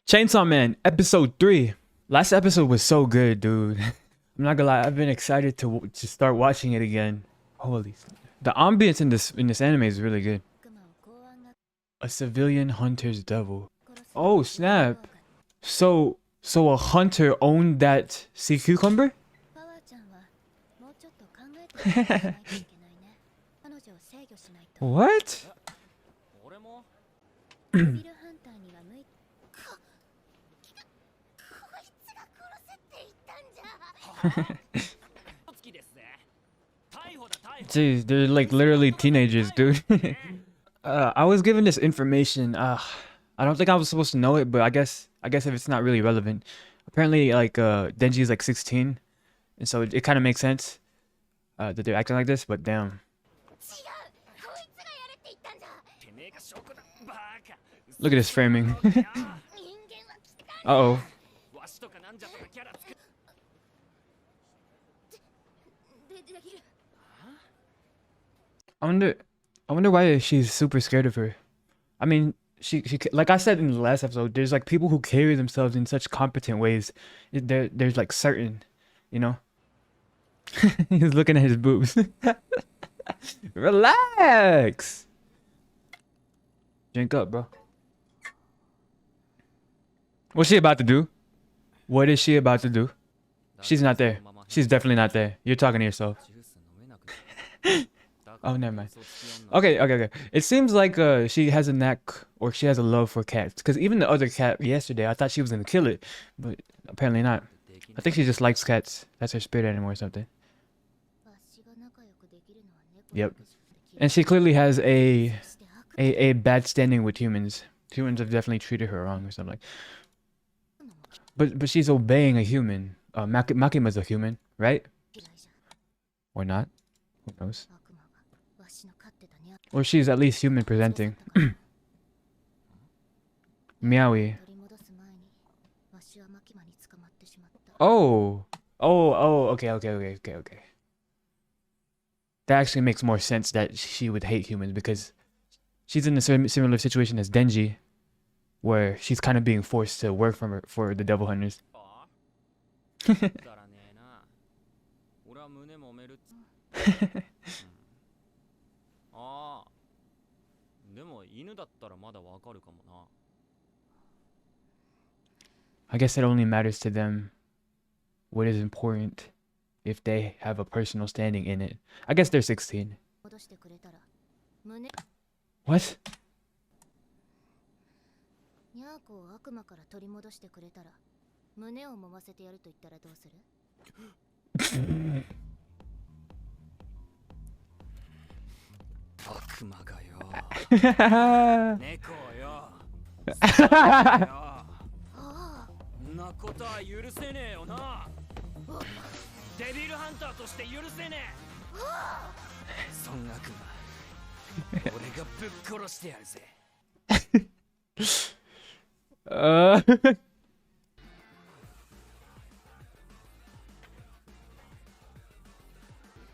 Chainsaw Man, episode 3. Last episode was so good, dude. I'm not gonna lie, I've been excited to start watching it again. Holy, the ambience in this anime is really good. A civilian hunter's devil. Oh snap! So a hunter owned that sea cucumber? What? Jeez, they're like literally teenagers, dude. I was given this information. I don't think I was supposed to know it, but I guess if it's not really relevant. Apparently, like Denji is like 16, and so it kind of makes sense that they're acting like this. But damn. Look at this framing. Uh-oh. I wonder why she's super scared of her. I mean, she like I said in the last episode, there's like people who carry themselves in such competent ways. There's like certain, you know. He's looking at his boobs. Relax. Drink up, bro. What's she about to do? What is she about to do? She's not there. She's definitely not there. You're talking to yourself. Oh, never mind. Okay. It seems like she has a knack or she has a love for cats. Because even the other cat yesterday, I thought she was going to kill it. But apparently not. I think she just likes cats. That's her spirit animal or something. Yep. And she clearly has a bad standing with humans. Humans have definitely treated her wrong or something. But she's obeying a human. Makima's a human, right? Or not? Who knows? Or she's at least human presenting. MEOWY. Oh, okay. That actually makes more sense that she would hate humans because she's in a similar situation as Denji, where she's kind of being forced to work for the Devil Hunters. I guess it only matters to them what is important if they have a personal standing in it. I guess they're 16. What?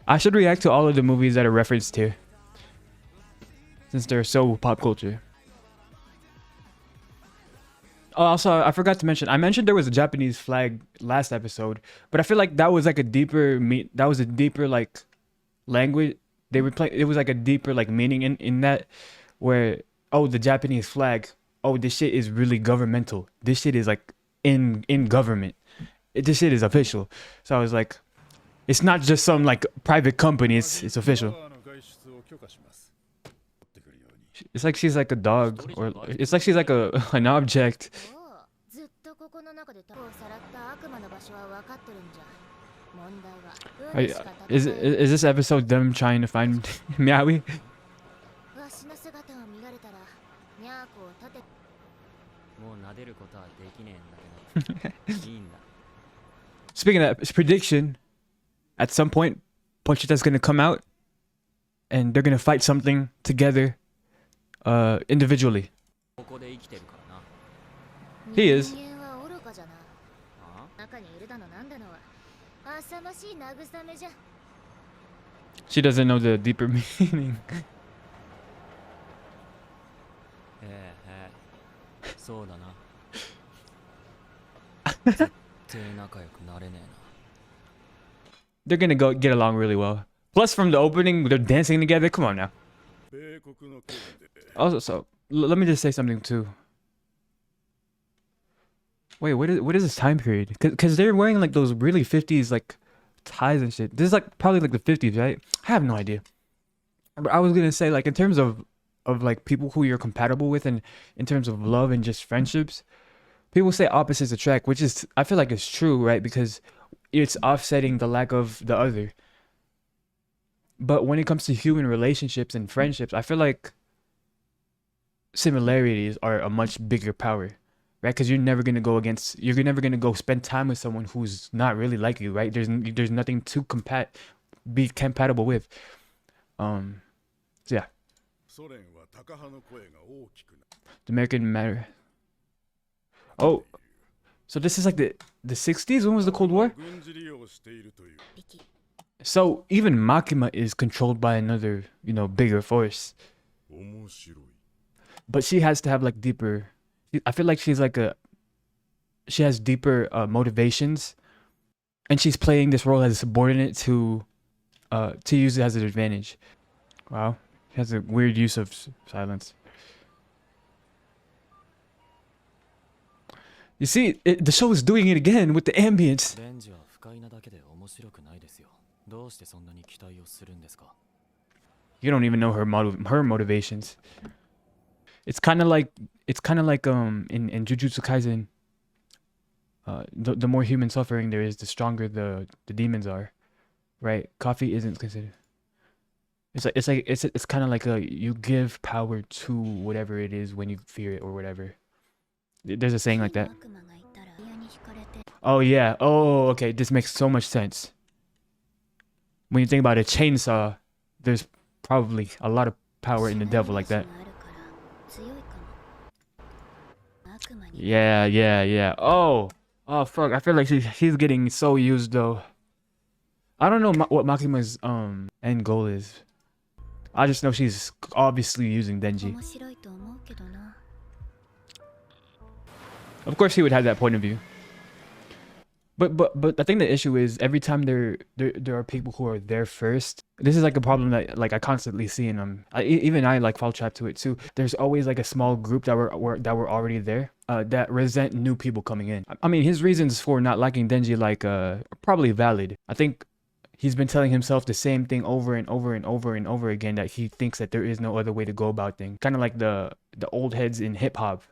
I should react to all of the movies that are referenced here, since they're so pop culture. Oh, also, I forgot to mention. I mentioned there was a Japanese flag last episode, but I feel like that was like a deeper that was a deeper like language. They were playing. It was like a deeper like meaning in that, where the Japanese flag. Oh, this shit is really governmental. This shit is like in government. This shit is official. So I was like, it's not just some like private company. It's official. It's like she's like a dog, or it's like she's like an object. Is this episode them trying to find MEOWY? Speaking of that, prediction, at some point, Pochita's gonna come out, and they're gonna fight something together, individually. He is. She doesn't know the deeper meaning. They're gonna go get along really well. Plus, from the opening, they're dancing together. Come on now. Also, let me just say something too. Wait, what is this time period? Cause they're wearing like those really 50s like ties and shit. This is like probably like the 50s, right? I have no idea. But I was gonna say like in terms of like people who you're compatible with, and in terms of love and just friendships, people say opposites attract, which is, I feel like it's true, right? Because it's offsetting the lack of the other. But when it comes to human relationships and friendships, I feel like similarities are a much bigger power, right? Because you're never gonna go spend time with someone who's not really like you, right? There's nothing to be compatible with. So yeah. The American matter. Oh, so this is like the 60s? When was the Cold War? So even Makima is controlled by another, bigger force. But she has to have like deeper, I feel like she has deeper motivations, and she's playing this role as a subordinate to use it as an advantage. Wow, she has a weird use of silence. You see, the show is doing it again with the ambience. You don't even know her motivations. It's kind of like in Jujutsu Kaisen. The more human suffering there is, the stronger the demons are, right? Coffee isn't considered. It's kind of like you give power to whatever it is when you fear it or whatever. There's a saying like that. Oh yeah. Oh, okay. This makes so much sense. When you think about a chainsaw, there's probably a lot of power in the devil like that. Yeah. Oh fuck. I feel like she's getting so used though. I don't know what Makima's end goal is. I just know she's obviously using Denji. Of course he would have that point of view. But I think the issue is every time there are people who are there first. This is like a problem that like I constantly see in them. Even I like fall trap to it too. There's always like a small group that were already there that resent new people coming in. I mean, his reasons for not liking Denji are probably valid. I think he's been telling himself the same thing over and over and over and over again, that he thinks that there is no other way to go about things. Kind of like the old heads in hip hop,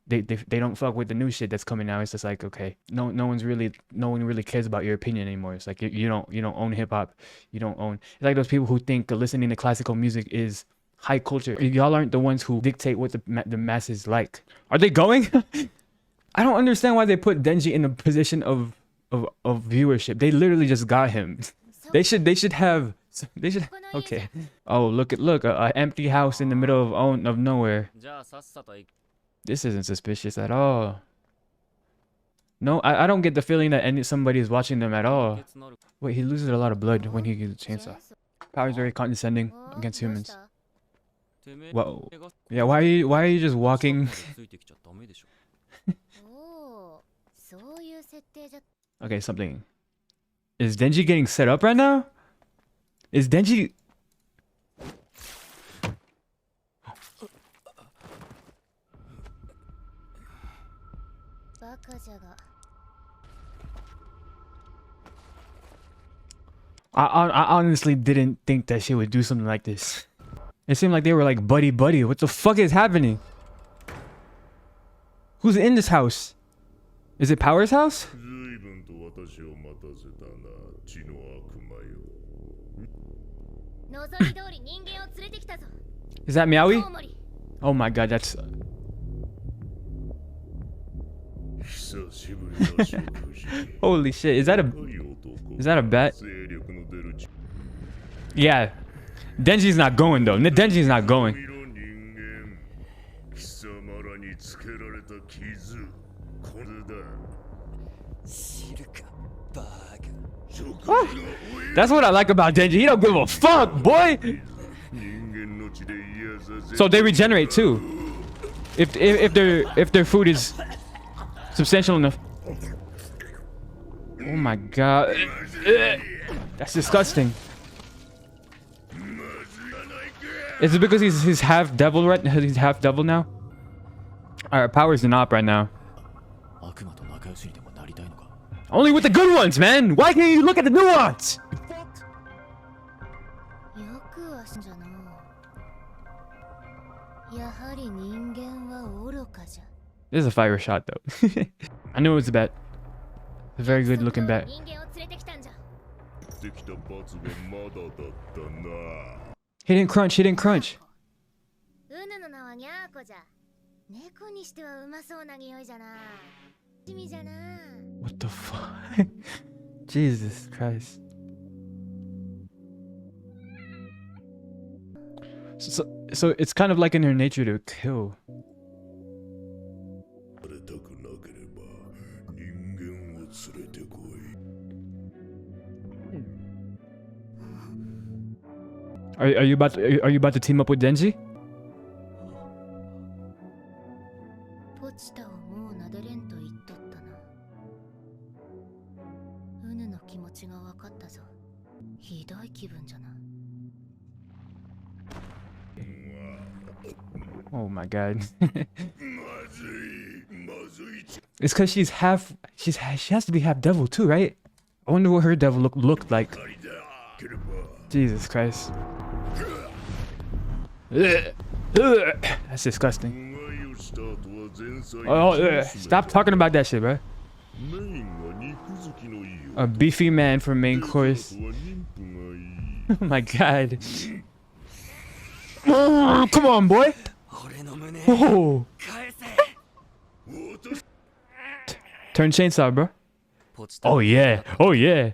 They don't fuck with the new shit that's coming out. It's just like, okay, no one really cares about your opinion anymore. It's like you don't own hip hop. It's like those people who think listening to classical music is high culture. Y'all aren't the ones who dictate what the masses like. Are they going? I don't understand why they put Denji in a position of viewership. They literally just got him. They should okay. Oh, look an empty house in the middle of nowhere. This isn't suspicious at all. No, I don't get the feeling that somebody is watching them at all. Wait, he loses a lot of blood when he uses a chainsaw. Power is very condescending against humans. Whoa. Yeah, why are you just walking? Okay, something. Is Denji getting set up right now? Is Denji... I honestly didn't think that she would do something like this. It seemed like they were like buddy. What the fuck is happening? Who's in this house? Is it Power's house? Is that Meowy? Oh my god, that's... Holy shit, is that a bat? Yeah. Denji's not going though. Denji's not going. That's what I like about Denji. He don't give a fuck, boy. So they regenerate too. If their food is substantial enough. Oh my god. That's disgusting. Is it because he's half devil right? He's half devil now? Alright, power's an op right now. Only with the good ones, man! Why can't you look at the nuance? This is a fire shot though. I knew it was a bet. A very good looking bet. He didn't crunch, he didn't crunch. What the fuck? Jesus Christ. So it's kind of like in her nature to kill. Are you about to team up with Denji? Oh my god. It's because she's half. She has to be half devil too, right? I wonder what her devil looked like. Jesus Christ. That's disgusting. Oh, stop talking about that shit, bro. A beefy man for main course. Oh my god. Oh, come on, boy. Oh. Turn chainsaw, bro. Oh yeah. Oh yeah.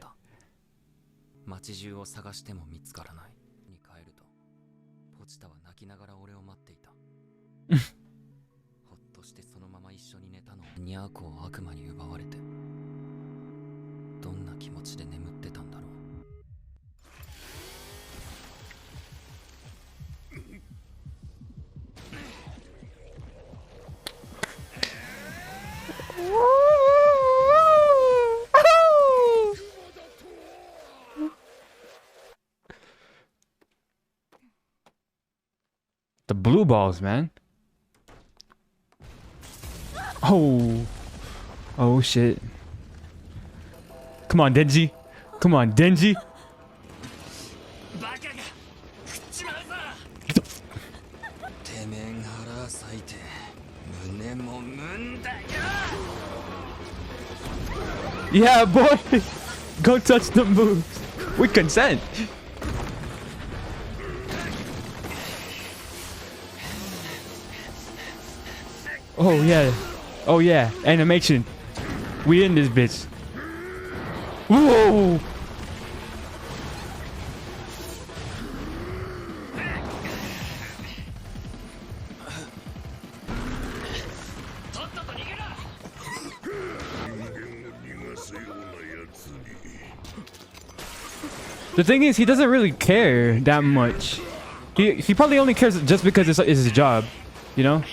The blue balls, man. Oh. Oh shit. Come on, Denji. Come on, Denji. Yeah, boy. Go touch the moves. We consent. Oh yeah. Oh yeah. Animation. We in this bitch. Whoa. The thing is, he doesn't really care that much. He probably only cares just because it's his job, you know?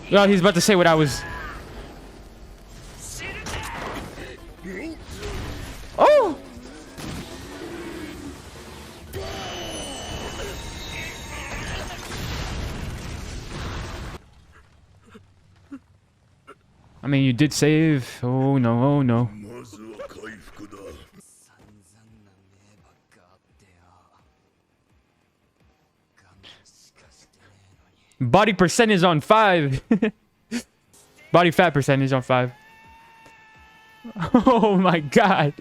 No, he's about to say what I was. Oh! I mean, you did save. Oh no, oh no. Body percentage on 5. Body fat percentage on 5. Oh my god.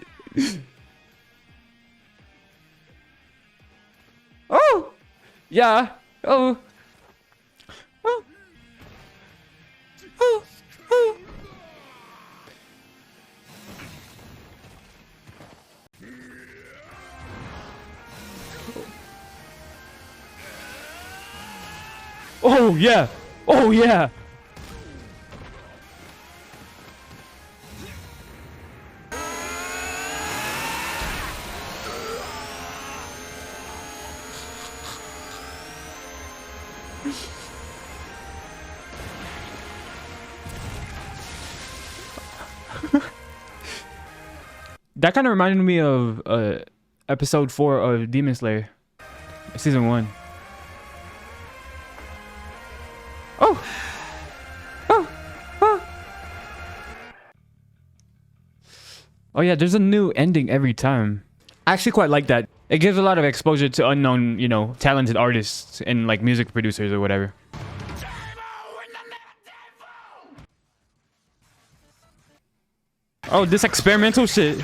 Oh! Yeah. Oh. Oh. Oh. Oh. Oh yeah. Oh yeah. That kind of reminded me of episode 4 of Demon Slayer, season 1. Oh, oh, oh. Oh yeah, there's a new ending every time. I actually quite like that. It gives a lot of exposure to unknown, you know, talented artists and like music producers or whatever. Oh, this experimental shit.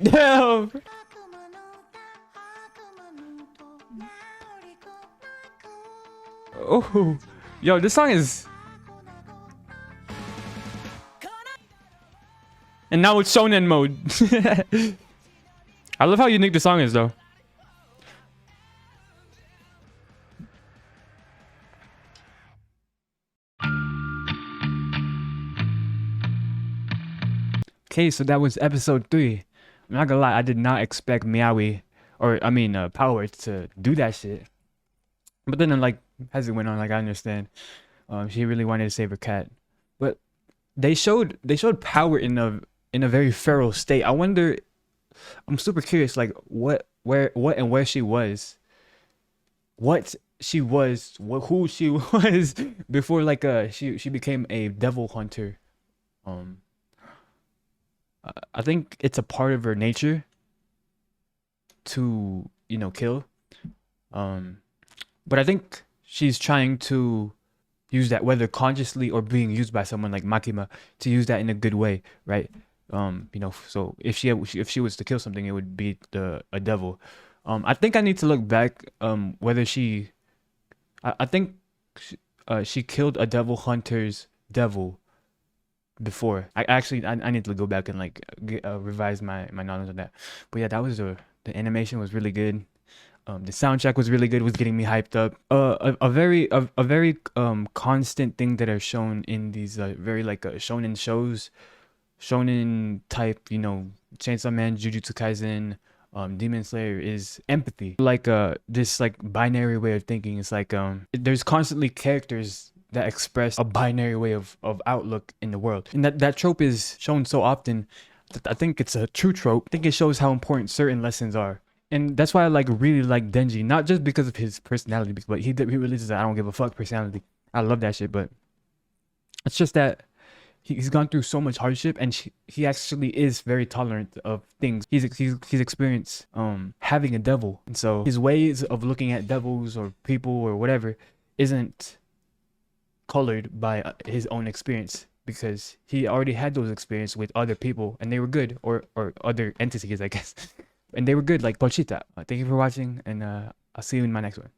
Damn. Oh, yo, this song is. And now it's shonen mode. I love how unique the song is, though. Okay, so that was episode 3. I'm not gonna lie, I did not expect Meowy, or I mean, Power to do that shit. But then, like, as it went on, like, I understand. She really wanted to save her cat, but they showed Power in a very feral state. I wonder. I'm super curious, like, what and where she was, what she was, who she was before, like, she became a devil hunter. I think it's a part of her nature to, you know, kill. But I think she's trying to use that, whether consciously or being used by someone like Makima, to use that in a good way, right? You know, so if she was to kill something, it would be a devil. I think I need to look back whether I think she killed a devil hunter's devil before. I need to go back and like revise my knowledge on that. But yeah, that was the animation was really good. The soundtrack was really good, was getting me hyped up. A very constant thing that are shown in these very like shonen shows, shonen type, you know, Chainsaw Man, Jujutsu Kaisen, Demon Slayer, is empathy. Like this like binary way of thinking. It's like there's constantly characters that express a binary way of outlook in the world, and that trope is shown so often that I think it's a true trope. I think it shows how important certain lessons are. And that's why I like really like Denji, not just because of his personality, but he releases I don't give a fuck personality. I love that shit, but it's just that he's gone through so much hardship, and he actually is very tolerant of things. He's experienced having a devil, and so his ways of looking at devils or people or whatever isn't colored by his own experience, because he already had those experiences with other people and they were good, or other entities, I guess. And they were good, like Pochita. Thank you for watching, and I'll see you in my next one.